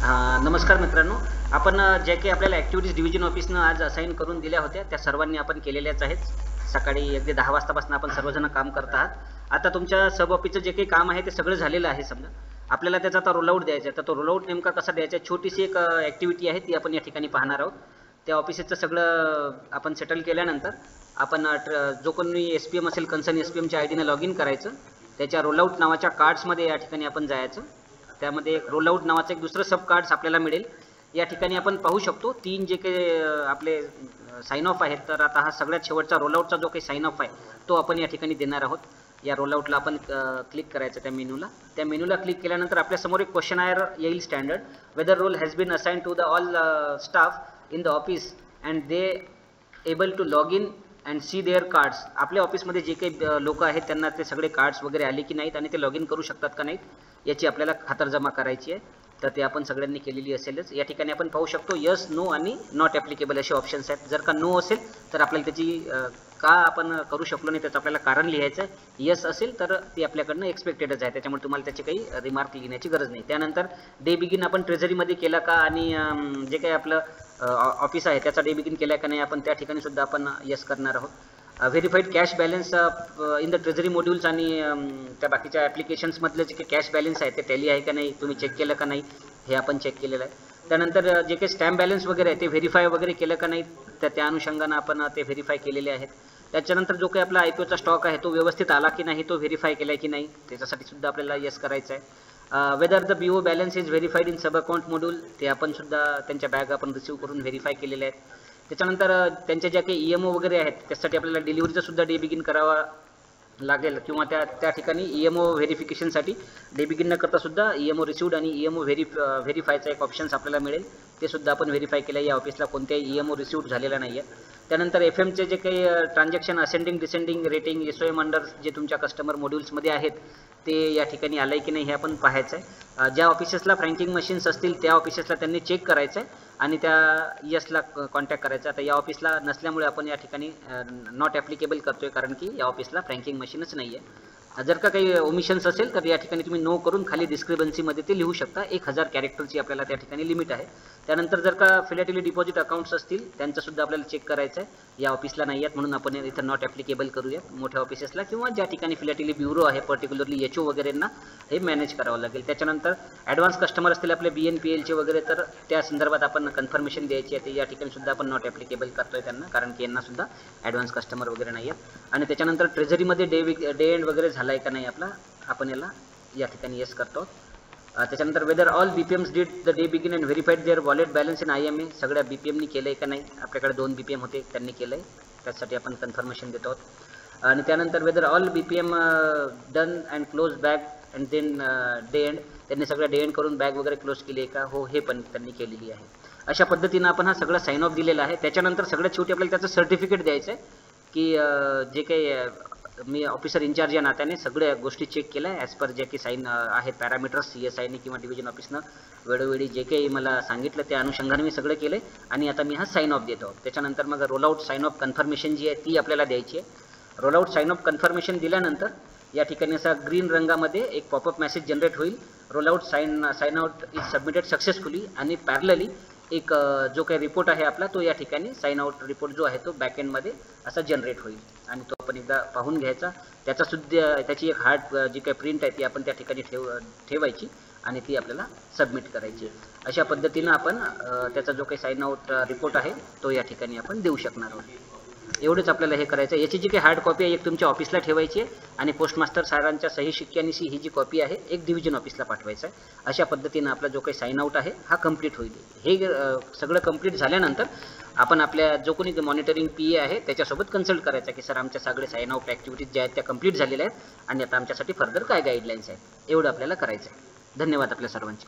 नमस्कार मित्रांनो, आपण जे काही आपल्याला ॲक्टिव्हिटीज डिव्हिजन ऑफिसनं आज असाइन करून दिल्या होत्या त्या सर्वांनी आपण केलेल्याच आहेत. सकाळी अगदी 10 वाजतापासून आपण सर्वजण काम करत आहात. आता तुमच्या सब ऑफिसचं जे काही काम आहे ते सगळं झालेलं आहे. समजा आपल्याला त्याचा आता रोलआउट द्यायचा आहे, तर तो रोलआउट नेमका कसा द्यायचा आहे, छोटीशी एक ॲक्टिव्हिटी आहे ती आपण या ठिकाणी पाहणार आहोत. त्या ऑफिसचं सगळं आपण सेटल केल्यानंतर आपण जो कोणी SPM असेल कन्सर्न SPMच्या आयडीने लॉग इन करायचं. त्याच्या रोलआउट नावाच्या कार्ड्समध्ये या ठिकाणी आपण जायचं. त्यामध्ये एक रोलआउट नावाचं एक दुसरं सब कार्ड्स आपल्याला मिळेल. या ठिकाणी आपण पाहू शकतो 3 जे काही आपले साइन ऑफ आहेत. तर आता हा सगळ्यात शेवटचा रोलआउटचा जो काही साइन ऑफ आहे तो आपण या ठिकाणी देणार आहोत. या रोलआउटला आपण क्लिक करायचं त्या मेनूला क्लिक केल्यानंतर आपल्यासमोर एक क्वेश्चनायर येईल standard, whether role has been assigned to the all staff in the office and they able to log in and see their cards. आपल्या ऑफिसमध्ये जे काही लोक आहेत त्यांना ते सगळे कार्ड्स वगैरे आले की नाहीत आणि ते लॉग इन करू शकतात का नाहीत याची आपल्याला खातरजमा करायची आहे. तर ते आपण सगळ्यांनी केलेली असेलच. या ठिकाणी आपण पाहू शकतो यस, नो आणि नॉट ॲप्लिकेबल असे ऑप्शन्स आहेत. जर का नो असेल तर आपल्याला त्याची का आपण करू शकलो नाही त्याचं आपल्याला कारण लिहायचं आहे. यस असेल तर ती आपल्याकडनं एक्सपेक्टेडच आहे, त्याच्यामुळे तुम्हाला त्याची काही रिमार्क लिहिण्याची गरज नाही. त्यानंतर डे बिगिन आपण ट्रेझरीमध्ये केला का आणि जे काही आपलं ऑफिस आहे त्याचा डे बिगिन केला का नाही आपण त्या ठिकाणी सुद्धा आपण यस करणार आहोत. Verified cash balance in the treasury modules आणि त्या बाकीच्या ॲप्लिकेशन्समधले जे काही कॅश बॅलन्स आहे ते टॅली आहे का नाही, तुम्ही चेक केलं का नाही हे आपण चेक केलेलं आहे. त्यानंतर जे काही स्टॅम्प बॅलन्स वगैरे आहे ते व्हेरीफाय वगैरे केलं का नाही, तर त्या अनुषंगानं आपण ते व्हेरीफाय केलेले आहेत. त्याच्यानंतर जो काही आपला IPOचा स्टॉक आहे तो व्यवस्थित आला की नाही, तो व्हेरीफाय केला आहे की नाही, त्याच्यासाठी सुद्धा आपल्याला यस करायचं आहे. Whether the BO balance is verified in sub account module, ते आपण सुद्धा त्यांच्या बॅग आपण रिसीव्ह करून व्हेरीफाय केलेले आहेत. त्याच्यानंतर त्यांच्या ज्या काही EMO वगैरे आहेत त्यासाठी आपल्याला डिलिव्हरीचा सुद्धा डे बिगिन करावा लागेल किंवा त्या ठिकाणी EMO व्हेरिफिकेशनसाठी डे बिगिन न करता सुद्धा EMO रिसिव्ड आणि EMO व्हेरीफायचा एक ऑप्शन्स आपल्याला मिळेल, ते सुद्धा आपण व्हेरीफाय केलं. या ऑफिसला कोणत्याही EMO रिसिव्ड झालेला नाही आहे. त्यानंतर FMचे जे काही transaction ascending descending rating SOM under जे तुमच्या कस्टमर मॉड्यूल्समध्ये आहेत ते या ठिकाणी आलं आहे की नाही हे आपण पाहायचं आहे. ज्या ऑफिसेसला फ्रँकिंग मशीन्स असतील त्या ऑफिसेसला त्यांनी चेक करायचं आहे आणि त्या यसला कॉन्टॅक्ट करायचा. आता या ऑफिसला नसल्यामुळे आपण या ठिकाणी नॉट ॲप्लिकेबल करतोय, कारण की या ऑफिसला फ्रँकिंग मशीनच नाही आहे. जर का काही ओमिशन्स असेल तर या ठिकाणी तुम्ही नो करून खाली डिस्क्रिबन्सीमध्ये ते लिहू शकता. 1000 कॅरेक्टरची आपल्याला त्या ठिकाणी लिमिट आहे. त्यानंतर जर का फिलॅटेली डिपॉझिट अकाउंट्स असतील त्यांचंसुद्धा आपल्याला चेक करायचं आहे. या ऑफिसला नाही आहेत म्हणून आपण इथं नॉट ॲप्लिकेबल करूयात. मोठ्या ऑफिसेसला किंवा ज्या ठिकाणी फिलॅटेली ब्युरो आहे पर्टिक्युलरली HO वगैरेंना हे मॅनेज करावं लागेल. त्याच्यानंतर ॲडव्हान्स कस्टमर असतील आपले BNPLचे वगैरे, तर त्या संदर्भात आपण कन्फर्मेशन द्यायची आहे. ते या ठिकाणी सुद्धा आपण नॉट ॲप्लिकेबल करतोय त्यांना, कारण की यांना सुद्धा ॲडव्हान्स कस्टमर वगैरे नाही आहेत. आणि त्याच्यानंतर ट्रेझरीमध्ये डे एंड वगैरे झाला आहे का नाही आपला, आपण याला या ठिकाणी येस करतो. त्याच्यानंतर whether all BPMs did the day begin and verified their wallet balance in IMA, सगळ्या BPMनी केलं आहे का नाही, आपल्याकडे 2 BPM होते त्यांनी केलं आहे, त्यासाठी आपण कन्फर्मेशन देतो आहोत. आणि त्यानंतर whether all BPM done and close bag and then day end, त्यांनी सगळं डे एंड करून बॅग वगैरे क्लोज केली आहे का, हो हे पण त्यांनी केलेली आहे. अशा पद्धतीनं आपण हा सगळा साइन ऑफ दिलेला आहे. त्याच्यानंतर सगळ्यात शेवटी आपल्याला त्याचं सर्टिफिकेट द्यायचं आहे की जे काही मी ऑफिसर इन्चार्ज या नात्याने सगळ्या गोष्टी चेक केल्या ॲज पर जे काही साईन आहेत पॅरामीटर्स CSIने किंवा डिव्हिजन ऑफिसनं वेळोवेळी जे काही मला सांगितलं त्या अनुषंगाने मी सगळं केलं आणि आता मी हा साइन ऑफ देतो. त्याच्यानंतर मग रोलआउट साइन ऑफ कन्फर्मेशन जी आहे ती आपल्याला द्यायची आहे. रोलआउट साइन ऑफ कन्फर्मेशन दिल्यानंतर या ठिकाणी असा ग्रीन रंगामध्ये एक पॉपअप मेसेज जनरेट होईल, rollout sign out is submitted successfully, आणि पॅरलली एक जो काही रिपोर्ट आहे आपला तो या ठिकाणी साइन आउट रिपोर्ट जो आहे तो बॅकएंडमध्ये असा जनरेट होईल आणि तो आपण एकदा पाहून घ्यायचा. त्याची एक हार्ड जी काही प्रिंट आहे ती आपण त्या ठिकाणी ठेवायची आणि ती आपल्याला सबमिट करायची. अशा पद्धतीनं आपण त्याचा जो काही साइन आउट रिपोर्ट आहे तो या ठिकाणी आपण देऊ शकणार आहोत. एवढंच आपल्याला हे करायचं आहे. याची जी काही हार्ड कॉपी आहे एक तुमच्या ऑफिसला ठेवायची आहे आणि पोस्टमास्टर साहेबांच्या सही शिक्क्यानिशी ही जी कॉपी आहे एक डिव्हिजन ऑफिसला पाठवायचं आहे. अशा पद्धतीनं आपला जो काही साइन आउट आहे हा कंप्लीट होईल. हे सगळं कंप्लीट झाल्यानंतर आपण आपल्या जो कोणी मॉनिटरिंग PA आहे त्याच्यासोबत कन्सल्ट करायचा की सर आमच्या सगळे साइन आउट ॲक्टिव्हिटीज ज्या आहेत त्या कंप्लीट झालेल्या आहेत आणि आता आमच्यासाठी फर्दर काय गाईडलाईन्स आहेत, एवढं आपल्याला करायचं आहे. धन्यवाद आपल्या सर्वांचे.